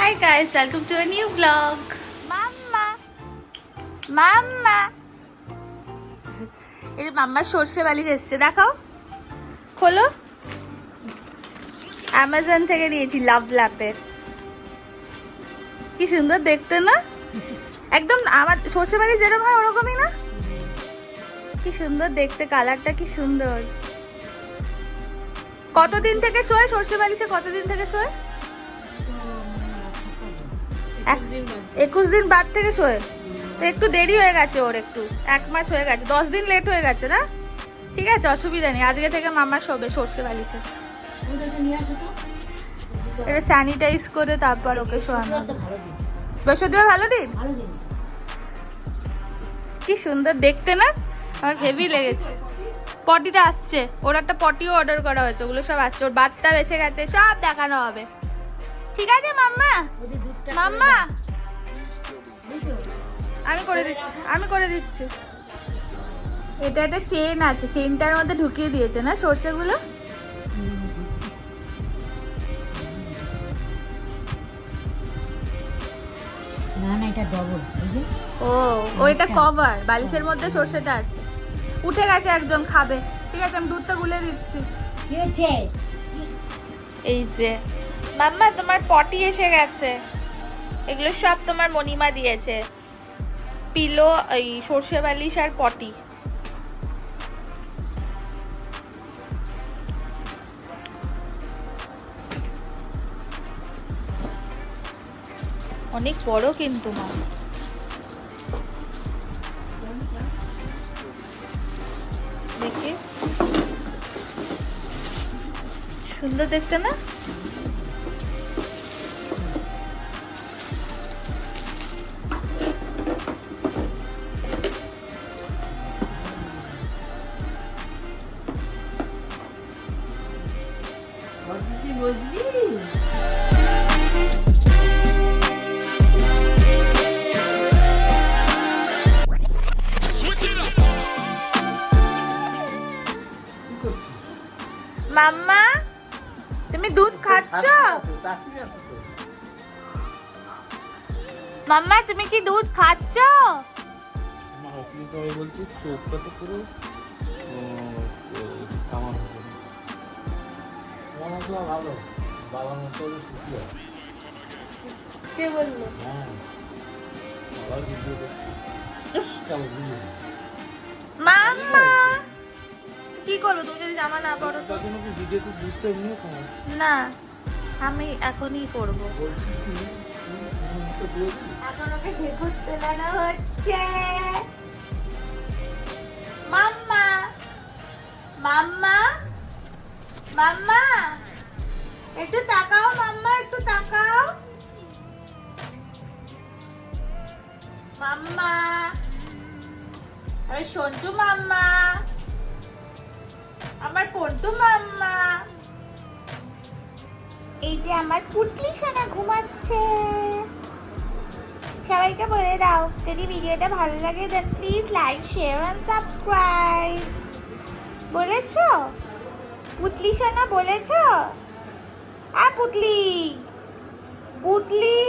Hi guys, welcome to a new vlog. Mama, Mama. এই মাম্মা সর্ষে বালিশ এসছে, দেখাও, খোলো। অ্যামাজন থেকে নিয়েছি, লাভ ল্যাপের। কি সুন্দর দেখতে না? একদম আমার সর্ষে বালিশ যেরকম হয় ওরকমই না? কি সুন্দর দেখতে, কালারটা কি সুন্দর। কতদিন থেকে শোয় সর্ষে বালিশে? কতদিন থেকে শোয়? 21 দিন বাদ থেকে শোয়। তো একটু দেরি হয়ে গেছে ওর, একটু 1 মাস হয়ে গেছে, 10 দিন লেট হয়ে গেছে না? ঠিক আছে, অসুবিধা নেই, আজকে থেকে মামা শোবে সর্ষে বালিশে। এটা স্যানিটাইজ করে তারপর ওকে শোয়ানো। বৃহস্পতিবার ভালো দিন। কি সুন্দর দেখতে না? আমার হেভি লেগেছে। পটিটা আসছে, ওর একটা পটিও অর্ডার করা হয়েছে, ওগুলো সব আসছে, ওর বাচ্চা বেঁচে গেছে, সব দেখানো হবে। ঠিক আছে মাম্মা, মাম্মা আমি করে দিচ্ছি। এটা একটা চেন আছে, চেনটার মধ্যে ঢুকিয়ে দিয়েছে না সর্ষেগুলো। না না, এটা ডবল। ও ওইটা কভার, বালিশের মধ্যে সর্ষেটা আছে। উঠে গেছে একজন, খাবে। ঠিক আছে, আমি দুধটা গুলে দিচ্ছি। কি হচ্ছে? এই যে মাম্মা, তোমার পটি এসে গেছে। এগুলো সব তোমার মনিমা দিয়েছে, পিলো, এই সর্ষে বালিশ আর পটি। অনেক বড় কিন্তু মা। দেখি, সুন্দর দেখতে না? মাম্মা, তুমি দুধ খাচ্ছ? মাম্মা, তুমি কি দুধ খাচ্ছ? কে বললো? মাম্মা কি করবো, তুমি যদি জামা না পরো তো? না, আমি এখনই করবো। এখন ওকে ঘুরতে লাগানো হচ্ছে। মাম্মা, মাম্মা, মাম্মা একটু তাকাও, মাম্মা একটু তাকাও। মাম্মা, আরে সন্টু মাম্মা, আমার পন্টু মাম্মা। এই যে আমার পুটলি সোনা ঘুমাচ্ছে। সবাইকে বলে দাও, যদি ভিডিওটা ভালো লাগে then please like, share and subscribe. বলেছো পুটলি সোনা, বলেছো? পুটলি, পুটলি।